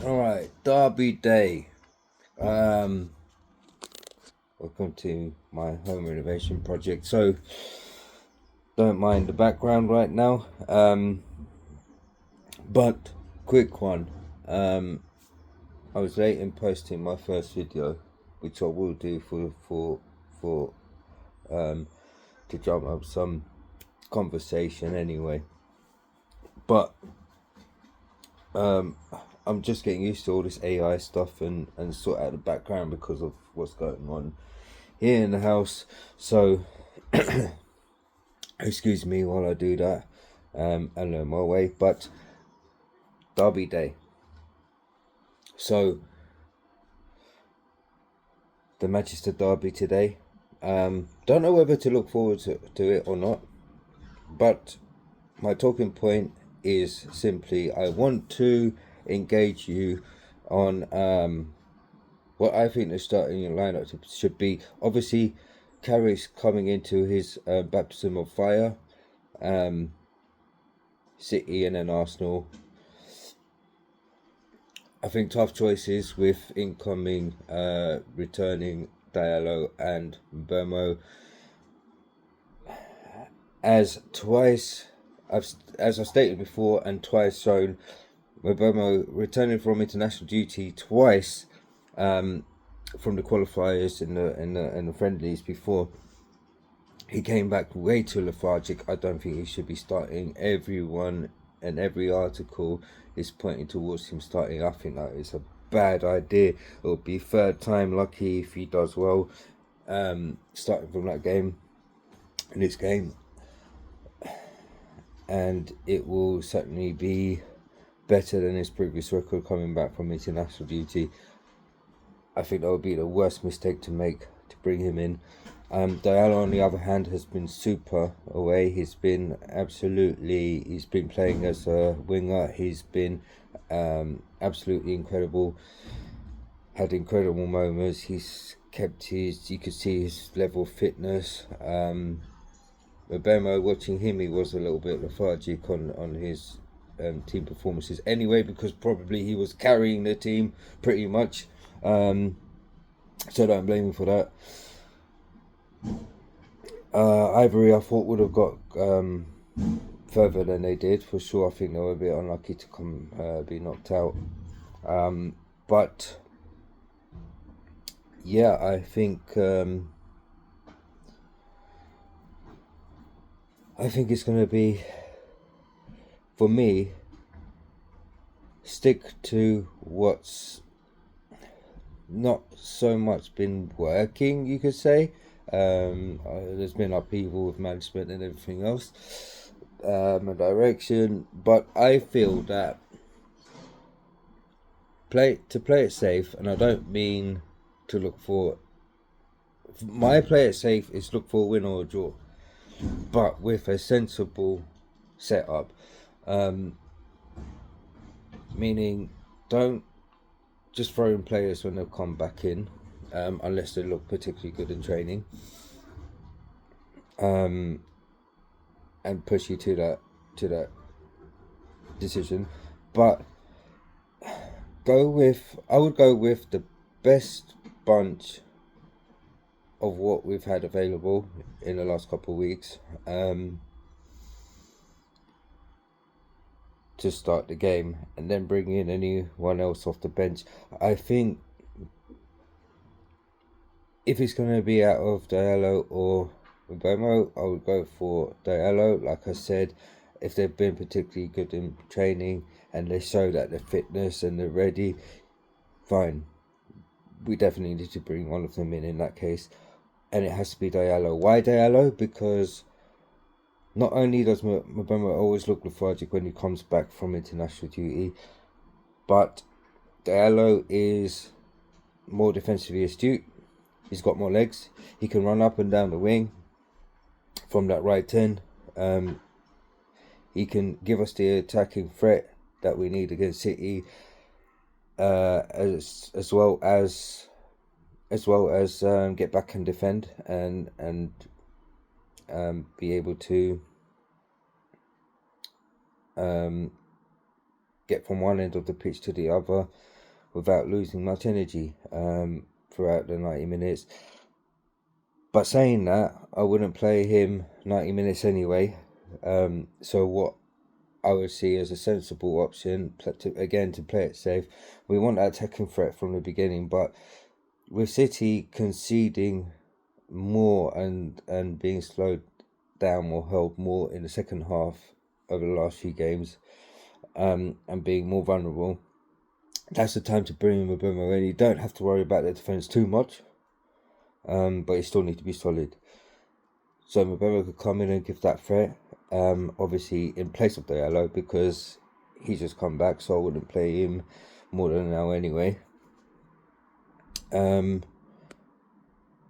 All right, Derby Day. Um, Welcome to my home renovation project. So, don't mind the background right now. But quick one. I was late in posting my first video, which I will do for to drum up some conversation anyway. But I'm just getting used to all this AI stuff and sort out the background because of what's going on here in the house. So excuse me while I do that and learn my way. But Derby Day. So the Manchester Derby today. Don't know whether to look forward to it or not. But my talking point is simply I want to engage you on what I think the starting lineup should be. Obviously, Carrick's coming into his baptism of fire. City and then Arsenal. I think tough choices with incoming, returning Diallo and Mbeumo. As I've stated before and twice shown, Mbeumo returning from international duty twice, from the qualifiers in the friendlies before. He came back way too lethargic. I don't think he should be starting. Everyone and every article is pointing towards him starting. I think that is a bad idea. It'll be third time lucky if he does well. Starting from that game, in this game, and it will certainly be better than his previous record coming back from international duty. I think that would be the worst mistake to make to bring him in. Diallo, on the other hand, has been super away. He's been playing as a winger. He's been absolutely incredible. Had incredible moments. He's kept you could see his level of fitness. Mbeumo, watching him, he was a little bit lethargic on his team performances anyway, because probably he was carrying the team pretty much. So don't blame him for that. Ivory, I thought, would have got further than they did for sure. I think they were a bit unlucky to be knocked out. But yeah, I think it's going to be, for me, stick to what's not so much been working, you could say. There's been upheaval with management and everything else, and direction, but I feel that play it safe, and I don't mean to look for my play it safe is look for a win or a draw, but with a sensible setup, meaning don't just throw in players when they'll come back in, unless they look particularly good in training, and push you to that decision. But I would go with the best bunch of what we've had available in the last couple of weeks, to start the game, and then bring in anyone else off the bench. I think if it's going to be out of Diallo or Mbeumo, I would go for Diallo. Like I said, if they've been particularly good in training and they show that they're fitness and they're ready, fine. We definitely need to bring one of them in that case. And it has to be Diallo. Why Diallo? Because not only does Mbeumo always look lethargic when he comes back from international duty, but Diallo is more defensively astute. He's got more legs. He can run up and down the wing from that right turn. He can give us the attacking threat that we need against City, as well as get back and defend and be able to get from one end of the pitch to the other without losing much energy throughout the 90 minutes. But saying that, I wouldn't play him 90 minutes anyway. So what I would see as a sensible option, to play it safe. We want that attacking threat from the beginning, but with City conceding more and being slowed down or held more in the second half over the last few games, and being more vulnerable, that's the time to bring in Mbeumo, and you don't have to worry about the defence too much, but you still need to be solid. So Mbeumo could come in and give that threat, obviously in place of Diallo, because he's just come back, so I wouldn't play him more than now anyway.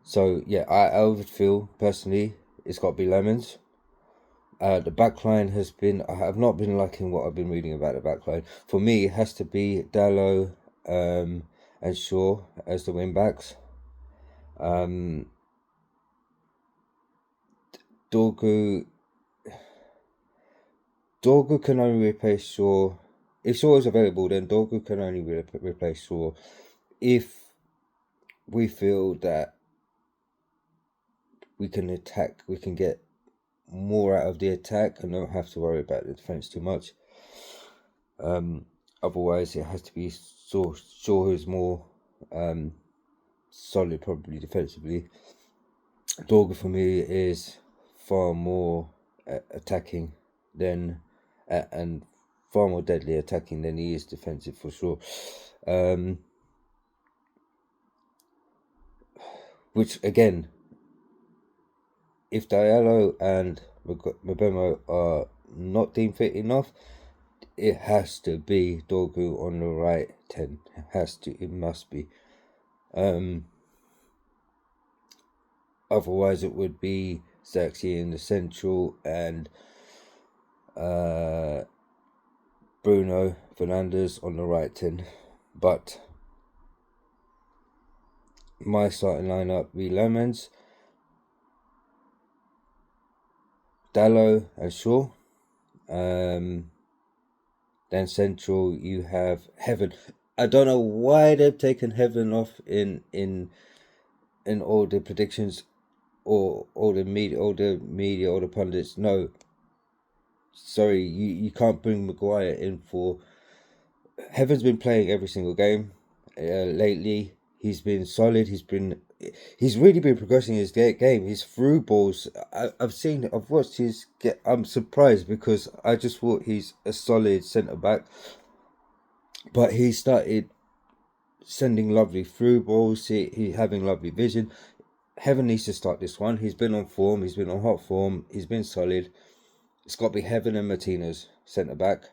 So yeah, I would feel personally it's got to be Lemons. The backline has been, I have not been liking what I've been reading about the backline. For me, it has to be Dalot and Shaw as the wing backs. Dorgu can only replace Shaw. If Shaw is available, then Dorgu can only replace Shaw if we feel that we can attack, we can get more out of the attack and don't have to worry about the defence too much. Otherwise, it has to be Shaw who's more solid, probably defensively. Dorgu for me is far more attacking than and far more deadly attacking than he is defensive for sure. Which again, if Diallo and Mbeumo are not deemed fit enough, it has to be Dorgu on the right 10. It must be. Otherwise, it would be Zirkzee in the central and Bruno Fernandes on the right 10. But my starting lineup be Lemons, Dalot and Shaw. Then central you have Heaven. I don't know why they've taken Heaven off in all the predictions or all the media, all the pundits. No, sorry, you can't bring Maguire in for. Heaven's been playing every single game lately. He's been solid. He's really been progressing his game. His through balls, I've watched his. I'm surprised because I just thought he's a solid centre back, but he started sending lovely through balls. He having lovely vision. Heaven needs to start this one. He's been on form. He's been on hot form. He's been solid. It's got to be Heaven and Martinez centre back.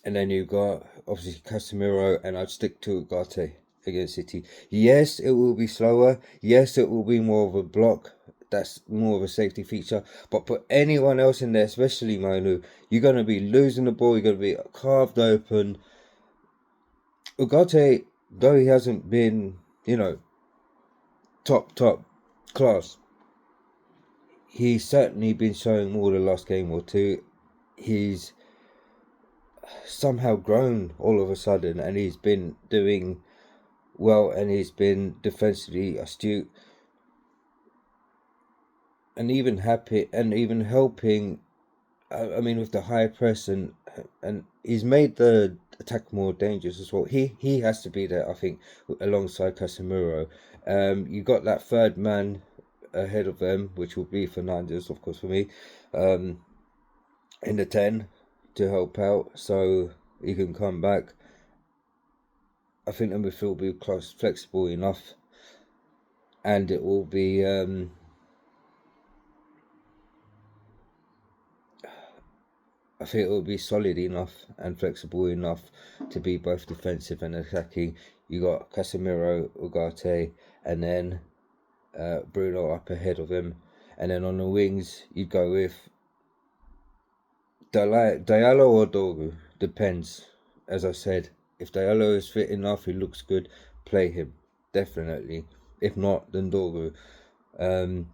And then you've got obviously Casemiro, and I'd stick to Ugarte against City. Yes, it will be slower. Yes, it will be more of a block. That's more of a safety feature. But put anyone else in there, especially Manu, you're going to be losing the ball. You're going to be carved open. Ugarte, though he hasn't been, top class, he's certainly been showing more the last game or two. He's somehow grown all of a sudden, and he's been doing well, and he's been defensively astute, and even happy, and even helping. I mean, with the high press, and he's made the attack more dangerous as well. He has to be there, I think, alongside Casemiro. You got that third man ahead of them, which will be Fernandes, of course, for me, in the 10 to help out, so he can come back. I think the midfield will be close, flexible enough, and it will be I think it will be solid enough and flexible enough to be both defensive and attacking. You got Casemiro, Ugarte, and then Bruno up ahead of him. And then on the wings, you'd go with Diallo or Dorgu. Depends. As I said, if Diallo is fit enough, he looks good, play him. Definitely. If not, then Dorgu. And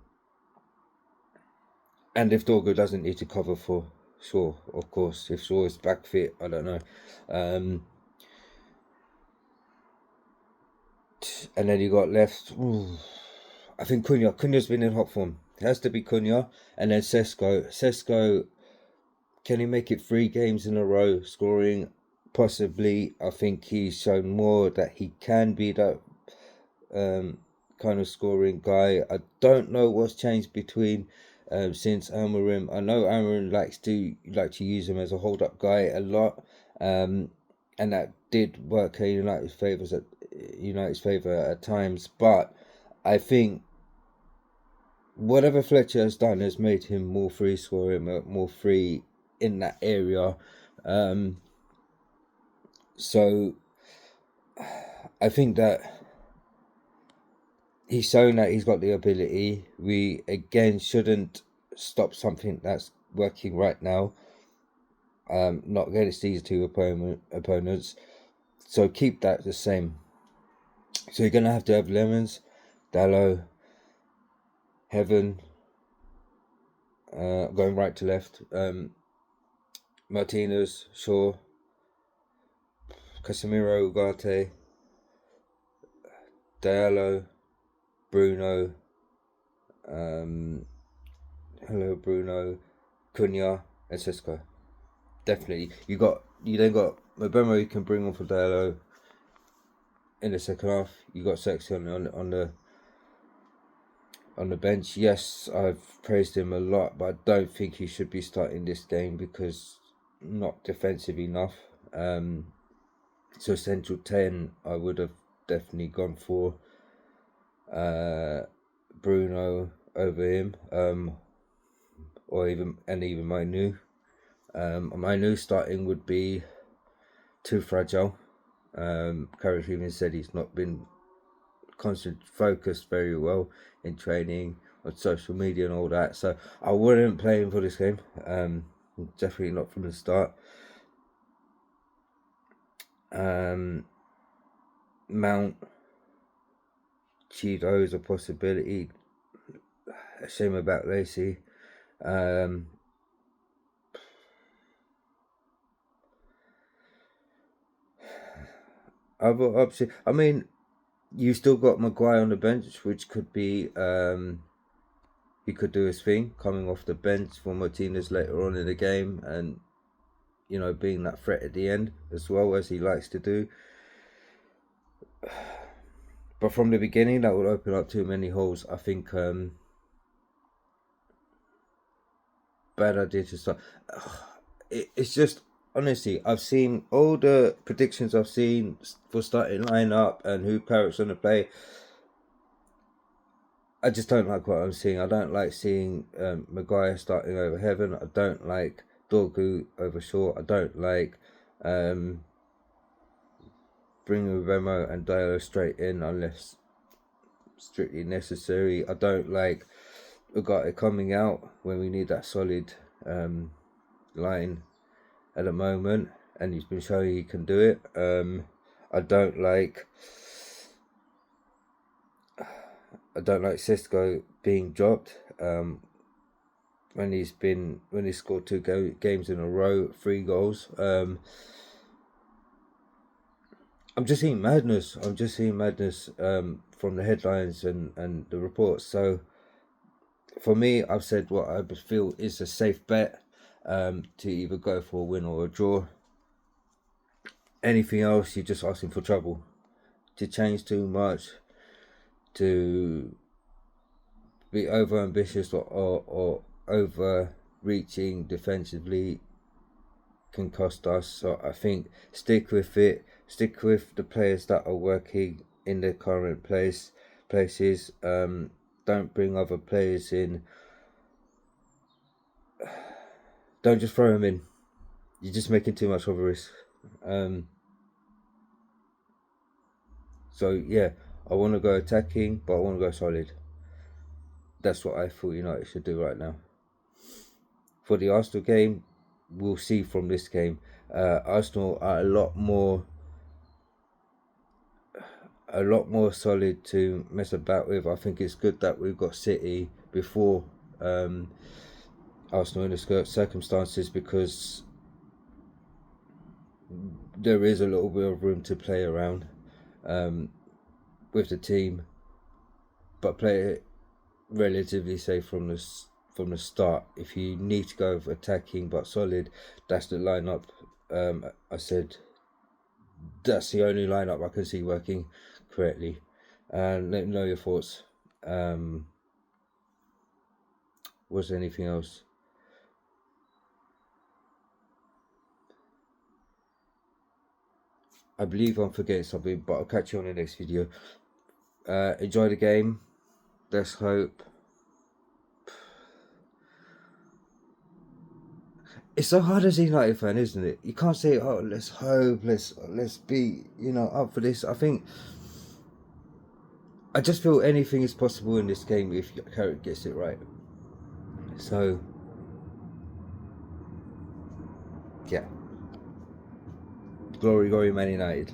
if Dorgu doesn't need to cover for Shaw, of course. If Shaw is back fit, I don't know. And then you got left. I think Cunha. Cunha's been in hot form. It has to be Cunha, and then Sesko. Sesko, can he make it 3 games in a row scoring? Possibly. I think he's shown more that he can be that kind of scoring guy. I don't know what's changed between since Amorim. I know Amorim likes to use him as a hold up guy a lot, and that did work in United's favour at times. But I think whatever Fletcher has done has made him more free scoring, more free in that area. So I think that he's shown that he's got the ability. We again shouldn't stop something that's working right now. Not against these two opponents. So keep that the same. So you're gonna have to have Lemons, Dalot, Heaven, going right to left. Martinez, Shaw, Casemiro, Ugarte, Diallo, Bruno, Bruno, Cunha, and Sesko. Definitely. You then got Mbemo you can bring on for Diallo in the second half. You got Sexy on the bench. Yes, I've praised him a lot, but I don't think he should be starting this game because not defensive enough. So central 10, I would have definitely gone for Bruno over him, or even Manu. Manu starting would be too fragile. Carrick even said he's not been focused very well in training, on social media and all that. So I wouldn't play him for this game. Definitely not from the start. Mount, Cheeto is a possibility. A shame about Lacey. Other option. I mean, you still got Maguire on the bench, which could be he could do his thing coming off the bench for Martinez later on in the game, and being that threat at the end as well, as he likes to do. But from the beginning, that would open up too many holes. I think bad idea to start. It's just, honestly, I've seen all the predictions I've seen for starting lineup and who Carrick's going to play. I just don't like what I'm seeing. I don't like seeing Maguire starting over Heaven. I don't like Dorgu over Shaw. I don't like bringing Remo and Diallo straight in unless strictly necessary. I don't like Ugarte coming out when we need that solid line at the moment, and he's been showing he can do it. I don't like Sesko being dropped when he scored 2 games in a row, 3 goals. I'm just seeing madness. From the headlines and the reports. So for me, I've said what I feel is a safe bet to either go for a win or a draw. Anything else, you're just asking for trouble. To change too much, to be over ambitious or overreaching defensively can cost us. So I think stick with it. Stick with the players that are working in their current places. Don't bring other players in. Don't just throw them in. You're just making too much of a risk. So yeah, I want to go attacking, but I want to go solid. That's what I thought United should do right now. For the Arsenal game, we'll see from this game. Arsenal are a lot more solid to mess about with. I think it's good that we've got City before Arsenal in the circumstances, because there is a little bit of room to play around with the team, but play it relatively safe from the start. If you need to go attacking but solid, that's the lineup. I said that's the only lineup I can see working correctly. And let me know your thoughts. Was there anything else? I believe I'm forgetting something, but I'll catch you on the next video. Enjoy the game. Let's hope. It's so hard as a United fan, isn't it? You can't say, "Oh, let's hope, let's be, up for this." I just feel anything is possible in this game if Carrick gets it right. So, yeah. Glory, glory, Man United.